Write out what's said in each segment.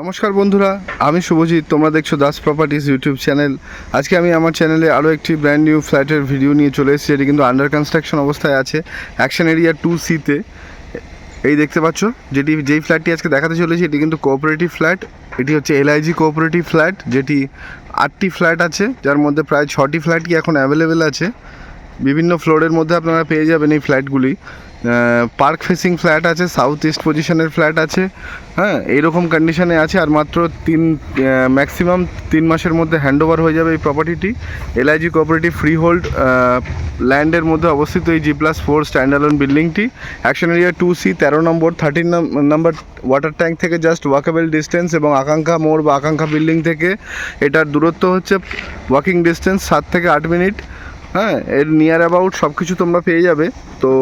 নমস্কার বন্ধুরা, আমি শুভজিৎ। তোমরা দেখছো দাস প্রপার্টিজ ইউটিউব চ্যানেল। আজকে আমি আমার চ্যানেলে আরও একটি ব্র্যান্ড নিউ ফ্ল্যাটের ভিডিও নিয়ে চলে এসেছি। এটি কিন্তু আন্ডার কনস্ট্রাকশন অবস্থায় আছে অ্যাকশন এরিয়া 2C-তে। এই দেখতে পাচ্ছ যেই ফ্ল্যাটটি আজকে দেখাতে চলেছি, এটি কিন্তু কোঅপারেটিভ ফ্ল্যাট। এটি হচ্ছে LIG কোঅপারেটিভ ফ্ল্যাট, যেটি 8টি ফ্ল্যাট আছে, যার মধ্যে প্রায় 6টি ফ্ল্যাটই এখন অ্যাভেলেবেল আছে। বিভিন্ন ফ্লোরের মধ্যে আপনারা পেয়ে যাবেন এই ফ্ল্যাটগুলি। পার্ক ফেসিং ফ্ল্যাট আছে, সাউথ ইস্ট পজিশনের ফ্ল্যাট আছে, হ্যাঁ, এইরকম কন্ডিশনে আছে। আর মাত্র ম্যাক্সিমাম 3 মাসের মধ্যে হ্যান্ডওভার হয়ে যাবে এই প্রপার্টিটি। LIG কোঅপারেটিভ ফ্রি হোল্ড ল্যান্ডের মধ্যে অবস্থিত এই G+4 স্ট্যান্ডালোন বিল্ডিংটি অ্যাকশন এরিয়া 2C 13 নম্বর 13 নম্বর ওয়াটার ট্যাঙ্ক থেকে জাস্ট ওয়াকেবল ডিস্টেন্স, এবং আকাঙ্ক্ষা মোড় বা আকাঙ্ক্ষা বিল্ডিং থেকে এটার দূরত্ব হচ্ছে ওয়াকিং ডিস্টেন্স 7 থেকে 8 মিনিট। হ্যাঁ, এর নিয়ার অ্যাবাউট সব কিছু তোমরা পেয়ে যাবে। তো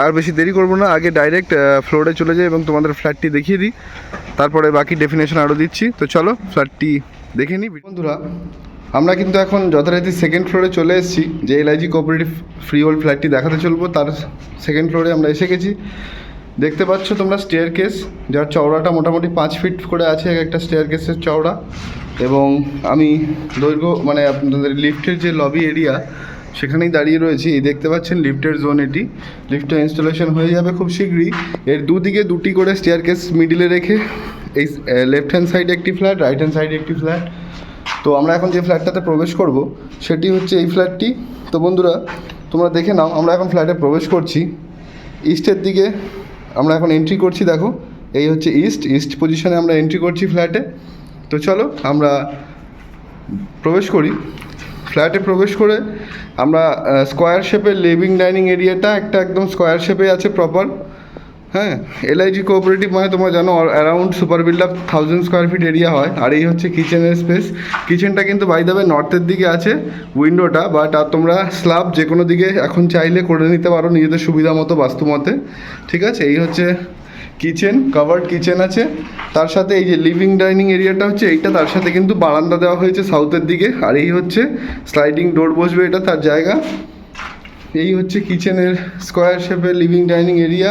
আর বেশি দেরি করবো না, আগে ডাইরেক্ট ফ্লোরে চলে যাই এবং তোমাদের ফ্ল্যাটটি দেখিয়ে দিই, তারপরে বাকি ডেফিনেশন আরও দিচ্ছি। তো চলো ফ্ল্যাটটি দেখে নিই। বন্ধুরা, আমরা কিন্তু এখন যথারীতি সেকেন্ড ফ্লোরে চলে এসেছি। যে LIG কোঅপারেটিভ ফ্রি হোল্ড ফ্ল্যাটটি দেখাতে চলবো, তার সেকেন্ড ফ্লোরে আমরা এসে গেছি। দেখতে পাচ্ছ তোমরা স্টেয়ার কেস, যার চওড়াটা মোটামুটি 5 ফিট করে আছে এক একটা স্টেয়ার কেসের চওড়া। এবং আমি দৈর্ঘ্য মানে আপনাদের লিফটের যে লবি এরিয়া, সেখানেই দাঁড়িয়ে রয়েছি। এই দেখতে পাচ্ছেন লিফটের জোন। এটি লিফটের ইনস্টলেশন হয়ে যাবে খুব শীঘ্রই। এর দুদিকে দুটি করে স্টেয়ার কেস মিডিলে রেখে এই লেফট হ্যান্ড সাইডে একটি ফ্ল্যাট, রাইট হ্যান্ড সাইডে একটি ফ্ল্যাট। তো আমরা এখন যে ফ্ল্যাটটাতে প্রবেশ করব সেটি হচ্ছে এই ফ্ল্যাটটি। তো বন্ধুরা, তোমরা দেখে নাও, আমরা এখন ফ্ল্যাটে প্রবেশ করছি। ইস্টের দিকে আমরা এখন এন্ট্রি করছি। দেখো, এই হচ্ছে ইস্ট পজিশনে আমরা এন্ট্রি করছি ফ্ল্যাটে। তো চলো আমরা প্রবেশ করি। ফ্ল্যাটে প্রবেশ করে আমরা স্কোয়ার শেপের লিভিং ডাইনিং এরিয়াটা একটা একদম স্কোয়ার শেপে আছে প্রপার। হ্যাঁ, LIG কোঅপারেটিভ মানে তোমরা জানো around super build up 1000 square feet area হয়। আর এই হচ্ছে কিচেনের স্পেস। কিচেনটা কিন্তু বাই দ্য ওয়ে নর্থের দিকে আছে উইন্ডোটা, বাট আর তোমরা স্ল্যাব যে কোনো দিকে এখন চাইলে করে নিতে পারো নিজেদের সুবিধা মতো, বাস্তু মতে। ঠিক আছে, এই হচ্ছে কিচেন, কাভার্ড কিচেন আছে। তার সাথে এই যে লিভিং ডাইনিং এরিয়াটা হচ্ছে এইটা, তার সাথে কিন্তু বারান্দা দেওয়া হয়েছে সাউথের দিকে। আর এই হচ্ছে স্লাইডিং ডোর বসবে, এটা তার জায়গা। এই হচ্ছে কিচেনের স্কোয়ার শেপের লিভিং ডাইনিং এরিয়া।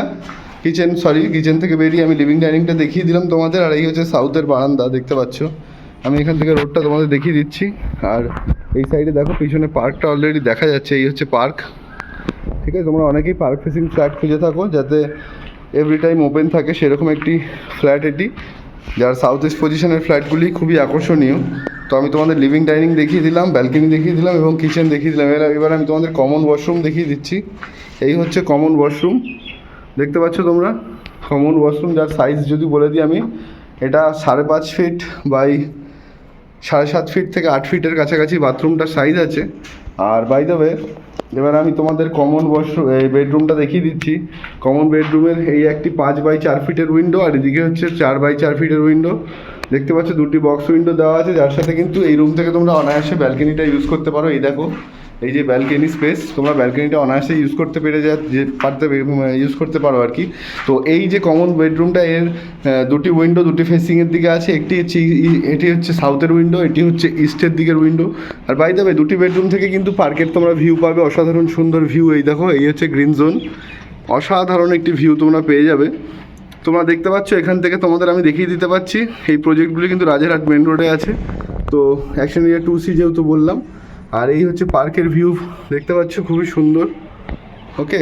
কিচেন থেকে বেরিয়ে আমি লিভিং ডাইনিংটা দেখিয়ে দিলাম তোমাদের। আর এই হচ্ছে সাউথের বারান্দা, দেখতে পাচ্ছ। আমি এখান থেকে রোডটা তোমাদের দেখিয়ে দিচ্ছি। আর এই সাইডে দেখো পিছনে পার্কটা অলরেডি দেখা যাচ্ছে। এই হচ্ছে পার্ক। ঠিক আছে, তোমরা অনেকেই পার্ক ফেসিং ফ্ল্যাট খুঁজে থাকো যাতে এভরি টাইম ওপেন থাকে, সেরকম একটি ফ্ল্যাট এটি, যার সাউথ ইস্ট পজিশনের ফ্ল্যাটগুলি খুবই আকর্ষণীয়। তো আমি তোমাদের লিভিং ডাইনিং দেখিয়ে দিলাম, ব্যালকনি দেখিয়ে দিলাম এবং কিচেন দেখিয়ে দিলাম। এবার আমি তোমাদের কমন ওয়াশরুম দেখিয়ে দিচ্ছি। এই হচ্ছে কমন ওয়াশরুম, দেখতে পাচ্ছ তোমরা কমন ওয়াশরুম, যার সাইজ যদি বলে দিই আমি, এটা 5.5 ফিট বাই 7.5 ফিট থেকে 8 ফিটের কাছাকাছি বাথরুমটার সাইজ আছে। আর বাই দ্য ওয়ে, এবার আমি তোমাদের কমন ওয়াশরুম এই বেডরুমটা দেখিয়ে দিচ্ছি। কমন বেডরুমের এই একটি 5x4 ফিটের উইন্ডো, আর এদিকে হচ্ছে 4x4 ফিটের উইন্ডো। দেখতে পাচ্ছ দুটি বক্স উইন্ডো দেওয়া আছে, যার সাথে কিন্তু এই রুম থেকে তোমরা অনায়াসে ব্যালকনিটা ইউজ করতে পারো। এই দেখো, এই যে ব্যালকনি স্পেস, তোমরা ব্যালকনিটা অনায়াসে ইউজ করতে ইউজ করতে পারো আর কি। তো এই যে কমন বেডরুমটা, এর দুটি উইন্ডো দুটি ফেসিংয়ের দিকে আছে। এটি হচ্ছে সাউথের উইন্ডো, এটি হচ্ছে ইস্টের দিকের উইন্ডো। আর বাই দ্য ওয়ে, দুটি বেডরুম থেকে কিন্তু পার্কের তোমরা ভিউ পাবে, অসাধারণ সুন্দর ভিউ। এই দেখো, এই হচ্ছে গ্রিন জোন, অসাধারণ একটি ভিউ তোমরা পেয়ে যাবে। তোমরা দেখতে পাচ্ছ এখান থেকে তোমাদের আমি দেখিয়ে দিতে পারছি। এই প্রজেক্টগুলি কিন্তু রাজারহাট মেন রোডে আছে। তো অ্যাকশন এরিয়া 2C যেহেতু বললাম। আর এই হচ্ছে পার্কের ভিউ, দেখতে পাচ্ছ, খুবই সুন্দর। ওকে,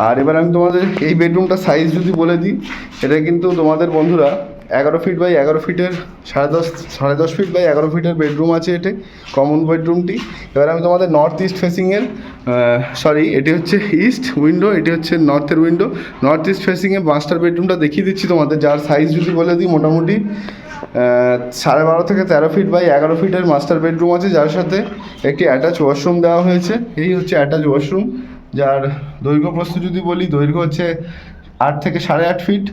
আর এবার আমি তোমাদের এই বেডরুমটার সাইজ যদি বলে দিই, এটা কিন্তু তোমাদের বন্ধুরা 11 ফিট বাই 11 ফিটের 10.5 ফিট বাই 11 ফিটের বেডরুম আছে এটি, কমন বেডরুমটি। এবার আমি তোমাদের নর্থ ইস্ট ফেসিংয়ের এটি হচ্ছে ইস্ট উইন্ডো, এটি হচ্ছে নর্থের উইন্ডো। নর্থ ইস্ট ফেসিংয়ে মাস্টার বেডরুমটা দেখিয়ে দিচ্ছি তোমাদের, যার সাইজ যদি বলে দিই মোটামুটি 12.5 থেকে 13 ফিট বাই 11 ফিটের মাস্টার বেডরুম আছে, যার সাথে একটি অ্যাটাচ ওয়াশরুম দেওয়া হয়েছে। এই হচ্ছে অ্যাটাচ ওয়াশরুম, যার দৈর্ঘ্য প্রস্থ যদি বলি, দৈর্ঘ্য হচ্ছে 8 থেকে 8.5 ফিট,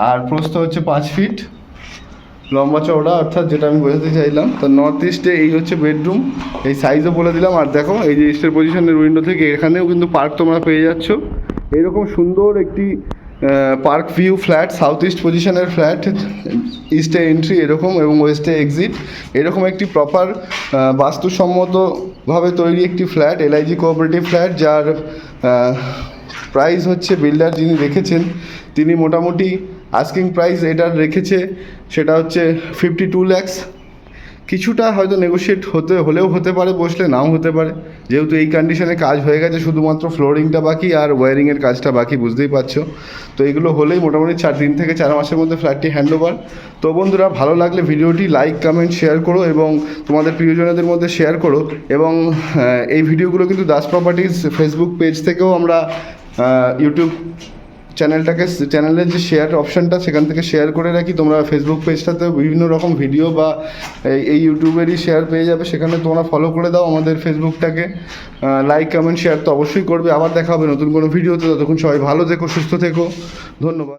আর প্রস্থ হচ্ছে 5 ফিট, লম্বা চওড়া, অর্থাৎ যেটা আমি বোঝাতে চাইলাম। তো নর্থ ইস্টে এই হচ্ছে বেডরুম, এই সাইজও বলে দিলাম। আর দেখো, এই যে ইস্টের পজিশনের উইন্ডো থেকে এখানেও কিন্তু পার্ক তোমরা পেয়ে যাচ্ছ। এরকম সুন্দর একটি park view flat, south east পজিশনের ফ্ল্যাট, ইস্টে এন্ট্রি এরকম এবং ওয়েস্টে এক্সিট, এরকম একটি প্রপার বাস্তুসম্মতভাবে তৈরি একটি ফ্ল্যাট, LIG কোঅপারেটিভ ফ্ল্যাট, যার প্রাইস হচ্ছে বিল্ডার যিনি রেখেছেন তিনি মোটামুটি আস্কিং প্রাইস এটার রেখেছে সেটা হচ্ছে 52 ল্যাক্স। কিছুটা হয়তো নেগোশিয়েট হলেও হতে পারে, বসলে নাও হতে পারে, যেহেতু এই কন্ডিশনে কাজ হয়ে গেছে, শুধুমাত্র ফ্লোরিংটা বাকি আর ওয়্যারিংয়ের কাজটা বাকি, বুঝতেই পারছো। তো এগুলো হলেই মোটামুটি 3 থেকে 4 মাসের মধ্যে ফ্ল্যাটটি হ্যান্ড ওভার। তো বন্ধুরা, ভালো লাগলে ভিডিওটি লাইক কমেন্ট শেয়ার করো এবং তোমাদের প্রিয়জনদের মধ্যে শেয়ার করো। এবং এই ভিডিওগুলো কিন্তু দাস প্রপার্টিজ ফেসবুক পেজ থেকেও আমরা ইউটিউব চ্যানেলের যে শেয়ার অপশানটা, সেখান থেকে শেয়ার করে রাখি। তোমরা ফেসবুক পেজটাতে বিভিন্ন রকম ভিডিও বা এই ইউটিউবেরই শেয়ার পেয়ে যাবে, সেখানে তোমরা ফলো করে দাও আমাদের ফেসবুকটাকে। লাইক কমেন্ট শেয়ার তো অবশ্যই করবে। আবার দেখা হবে নতুন কোনো ভিডিওতে, ততক্ষণ সবাই ভালো থেকো, সুস্থ থেকো, ধন্যবাদ।